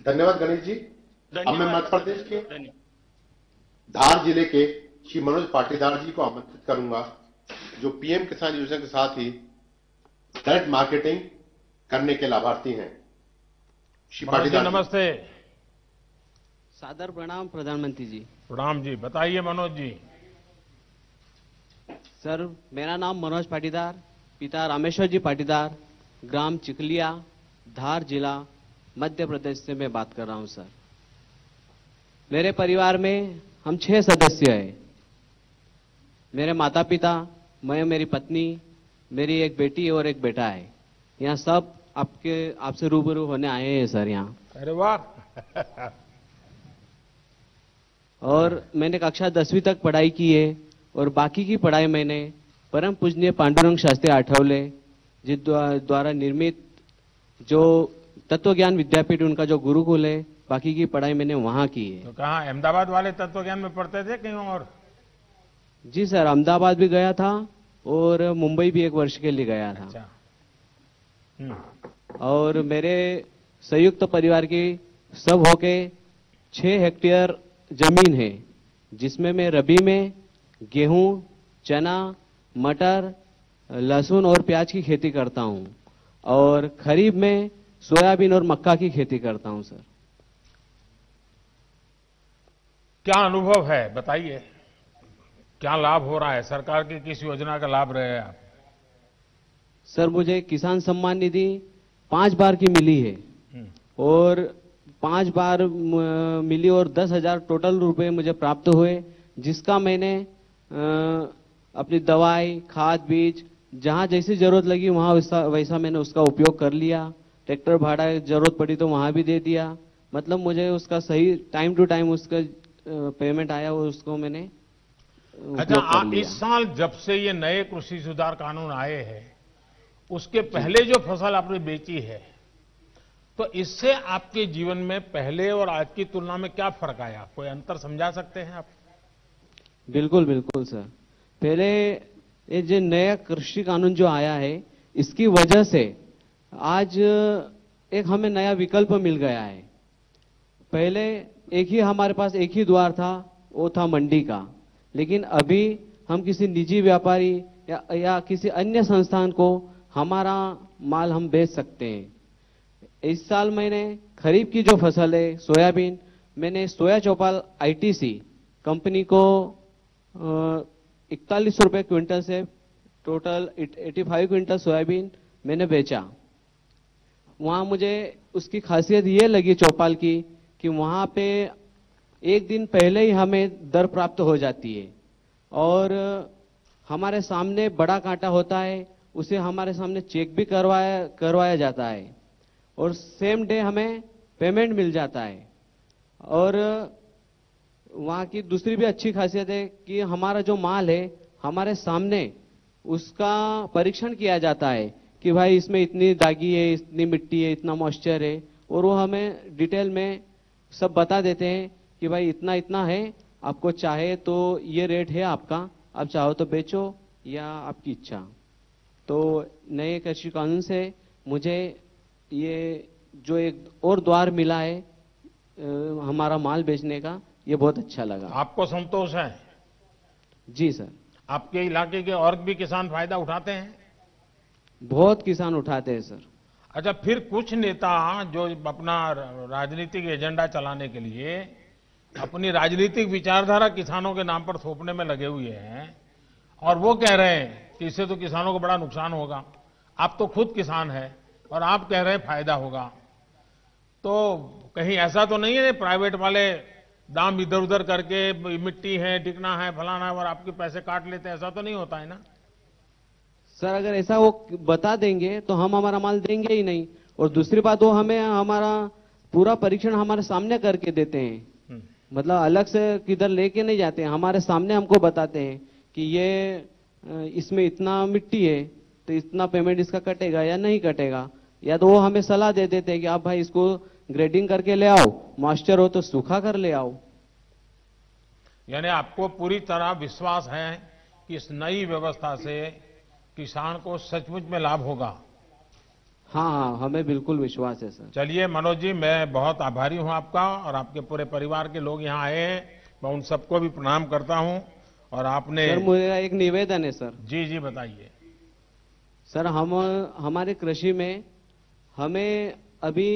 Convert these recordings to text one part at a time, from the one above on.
धन्यवाद गणेश जी। अब मैं मध्य प्रदेश के धन्यवाद। धार जिले के श्री मनोज पाटीदार जी को आमंत्रित करूंगा, जो पीएम किसान योजना के साथ ही डायरेक्ट मार्केटिंग करने के लाभार्थी हैं। श्री पाटीदार जी, नमस्ते। सादर प्रणाम प्रधानमंत्री जी। प्रणाम जी, बताइए मनोज जी। सर, मेरा नाम मनोज पाटीदार, पिता रामेश्वर जी पाटीदार, ग्राम चिकलिया, धार जिला, मध्य प्रदेश से मैं बात कर रहा हूं। सर, मेरे परिवार में हम 6 सदस्य हैं। मेरे माता पिता, मैं, मेरी पत्नी, मेरी एक बेटी और एक बेटा है। यहाँ सब आपसे रूबरू होने आए हैं सर यहाँ। अरे वाह। और मैंने कक्षा 10वीं तक पढ़ाई की है और बाकी की पढ़ाई मैंने परम पूजनीय पांडुरंग शास्त्री आठवले जी द्वारा निर्मित जो तत्व ज्ञान विद्यापीठ, उनका जो गुरुकुल है, बाकी की पढ़ाई मैंने वहां की है। तो कहाँ, अहमदाबाद वाले तत्व ज्ञान में पढ़ते थे कहीं और? जी सर, अहमदाबाद भी गया था और मुंबई भी 1 वर्ष के लिए गया था। अच्छा। और मेरे संयुक्त परिवार की सब होके 6 हेक्टेयर जमीन है, जिसमें मैं रबी में गेहूं, चना, मटर, लहसुन और प्याज की खेती करता हूं और खरीफ में सोयाबीन और मक्का की खेती करता हूं। सर, क्या अनुभव है बताइए, क्या लाभ हो रहा है? सरकार की किस योजना का लाभ रहे हैं आप? सर, मुझे किसान सम्मान निधि 5 बार की मिली है और 5 बार मिली और 10,000 टोटल रुपए मुझे प्राप्त हुए, जिसका मैंने अपनी दवाई, खाद, बीज जहां जैसी जरूरत लगी वहां वैसा मैंने उसका उपयोग कर लिया। ट्रैक्टर भाड़ा जरूरत पड़ी तो वहां भी दे दिया। मतलब मुझे उसका सही टाइम टू टाइम उसका पेमेंट आया और उसको मैंने अच्छा, इस साल जब से ये नए कृषि सुधार कानून आए हैं, उसके पहले जो फसल आपने बेची है, तो इससे आपके जीवन में पहले और आज की तुलना में क्या फर्क आया? कोई अंतर समझा सकते हैं आप? बिल्कुल बिल्कुल सर। पहले ये जो नया कृषि कानून जो आया है, इसकी वजह से आज एक हमें नया विकल्प मिल गया है। पहले हमारे पास एक ही द्वार था, वो था मंडी का। लेकिन अभी हम किसी निजी व्यापारी या किसी अन्य संस्थान को हमारा माल हम बेच सकते हैं। इस साल मैंने खरीफ की जो फसल है सोयाबीन, मैंने सोया चौपाल आईटीसी कंपनी को 41 रुपए क्विंटल से टोटल 85 क्विंटल सोयाबीन मैंने बेचा। वहां मुझे उसकी खासियत ये लगी चौपाल की कि वहां पे एक दिन पहले ही हमें दर प्राप्त हो जाती है और हमारे सामने बड़ा कांटा होता है, उसे हमारे सामने चेक भी करवाया जाता है और सेम डे हमें पेमेंट मिल जाता है। और वहाँ की दूसरी भी अच्छी खासियत है कि हमारा जो माल है हमारे सामने उसका परीक्षण किया जाता है कि भाई इसमें इतनी दागी है, इतनी मिट्टी है, इतना मॉइस्चर है, और वो हमें डिटेल में सब बता देते हैं कि भाई इतना इतना है, आपको चाहे तो ये रेट है आपका, आप चाहो तो बेचो या आपकी इच्छा। तो नए कृषि कानून से मुझे ये जो एक और द्वार मिला है हमारा माल बेचने का, ये बहुत अच्छा लगा। आपको संतोष है? जी सर। आपके इलाके के और भी किसान फायदा उठाते हैं? बहुत किसान उठाते हैं सर। अच्छा, फिर कुछ नेता जो अपना राजनीतिक एजेंडा चलाने के लिए अपनी राजनीतिक विचारधारा किसानों के नाम पर थोपने में लगे हुए हैं और वो कह रहे हैं कि इससे तो किसानों को बड़ा नुकसान होगा। आप तो खुद किसान हैं और आप कह रहे हैं फायदा होगा, तो कहीं ऐसा तो नहीं है प्राइवेट वाले दाम इधर उधर करके मिट्टी है, टिकना है, फलाना है और आपके पैसे काट लेते हैं? ऐसा तो नहीं होता है ना सर? अगर ऐसा वो बता देंगे तो हम हमारा माल देंगे ही नहीं, और दूसरी बात वो हमें हमारा पूरा परीक्षण हमारे सामने करके देते हैं। मतलब अलग से किधर लेके नहीं जाते हैं, हमारे सामने हमको बताते हैं कि ये इसमें इतना मिट्टी है तो इतना पेमेंट इसका कटेगा या नहीं कटेगा, या तो वो हमें सलाह दे देते हैं कि आप भाई इसको ग्रेडिंग करके ले आओ, मॉइस्चर हो तो सूखा कर ले आओ। यानी आपको पूरी तरह विश्वास है कि इस नई व्यवस्था से किसान को सचमुच में लाभ होगा? हाँ हाँ, हमें बिल्कुल विश्वास है सर। चलिए मनोज जी, मैं बहुत आभारी हूं आपका, और आपके पूरे परिवार के लोग यहाँ आए हैं, मैं उन सबको भी प्रणाम करता हूं। और आपने सर मेरा एक निवेदन है सर। जी जी बताइए। सर हम हमारे कृषि में हमें अभी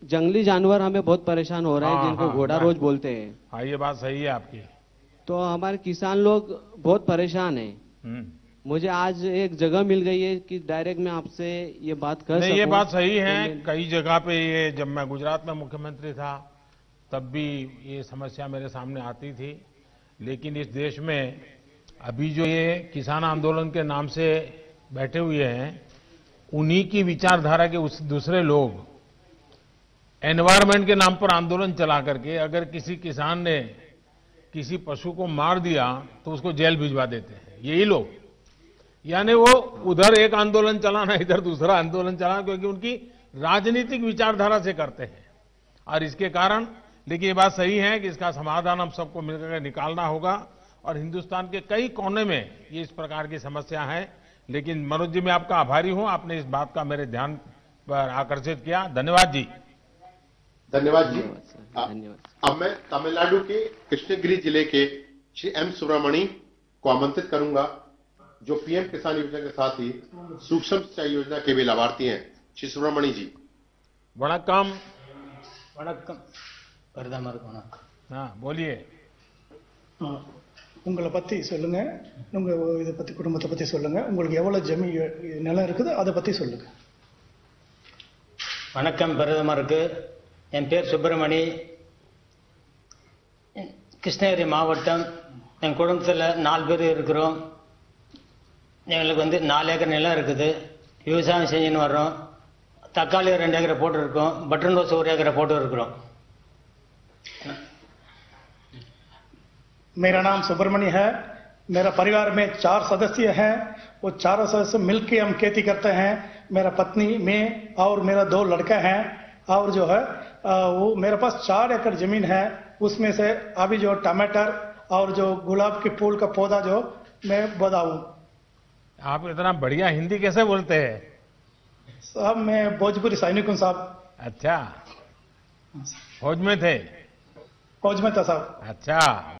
जंगली जानवर हमें बहुत परेशान हो रहे हैं, हाँ जिनको हाँ घोड़ा रोज बोलते हैं। हाँ, ये बात सही है आपकी। तो हमारे किसान लोग बहुत परेशान हैं। हम्म। मुझे आज एक जगह मिल गई है कि डायरेक्ट मैं आपसे ये बात कर नहीं, सकूं। ये बात सही तो है। मैं कई जगह पे ये, जब मैं गुजरात में मुख्यमंत्री था तब भी ये समस्या मेरे सामने आती थी। लेकिन इस देश में अभी जो ये किसान आंदोलन के नाम से बैठे हुए हैं, उन्हीं की विचारधारा के उस दूसरे लोग एनवायरमेंट के नाम पर आंदोलन चला करके अगर किसी किसान ने किसी पशु को मार दिया तो उसको जेल भिजवा देते हैं, यही लोग। यानी वो उधर एक आंदोलन चलाना, इधर दूसरा आंदोलन चलाना, क्योंकि उनकी राजनीतिक विचारधारा से करते हैं। और इसके कारण, लेकिन ये बात सही है कि इसका समाधान हम सबको मिलकर निकालना होगा। और हिंदुस्तान के कई कोने में ये इस प्रकार की समस्या है। लेकिन मनोज जी, मैं आपका आभारी हूं, आपने इस बात का मेरे ध्यान पर आकर्षित किया। धन्यवाद जी। धन्यवाद जी। धन्यवाद सर, धन्यवाद। अब मैं तमिलनाडु के कृष्णगिरी जिले के श्री एम सुब्रमणी को आमंत्रित करूंगा, जो पीएम किसान योजना के साथ ही सूक्ष्म सिंचाई योजना के भी लाभार्थी हैं। श्री सुब्रमणी जी। वणक्कम। வணக்கம் பிரதமருக்கு வணக்கம். हाँ बोलिए। உங்களை பத்தி சொல்லுங்க, உங்க இதை பத்தி, குடும்பத்தை பத்தி சொல்லுங்க, உங்களுக்கு எவ்வளவு நிலம் இருக்குது அதை பத்தி சொல்லுங்க. வணக்கம் பிரதமருக்கு. என் பேர் சுப்பிரமணி, கிருஷ்ணகிரி மாவட்டம். என் குடும்பத்தில் 4 பேர் இருக்கிறோம். எங்களுக்கு 4 ஏக்கர் நிலம் இருக்குது. விவசாயம் செஞ்சுன்னு வர்றோம். தக்காளி 2 ஏக்கரை போட்டுருக்கோம். பட்டன் ரோஸ் 1 ஏக்கரை போட்டு இருக்கிறோம். मेरा नाम सुब्रमण्य है. मेरा परिवार में 4 सदस्य हैं. वो चारों सदस्य मिलकर हम खेती करते हैं. मेरा पत्नी, मैं और मेरा 2 लड़का हैं. और जो है वो मेरे पास 4 एकड़ जमीन है. उसमें से अभी जो टमाटर और जो गुलाब के फूल का पौधा जो मैं बताऊं. आप इतना बढ़िया हिंदी कैसे बोलते हैं? साहब मैं भोजपुरी सैनिक हूं साहब. अच्छा, फौज में थे? फौज में था साहब. अच्छा।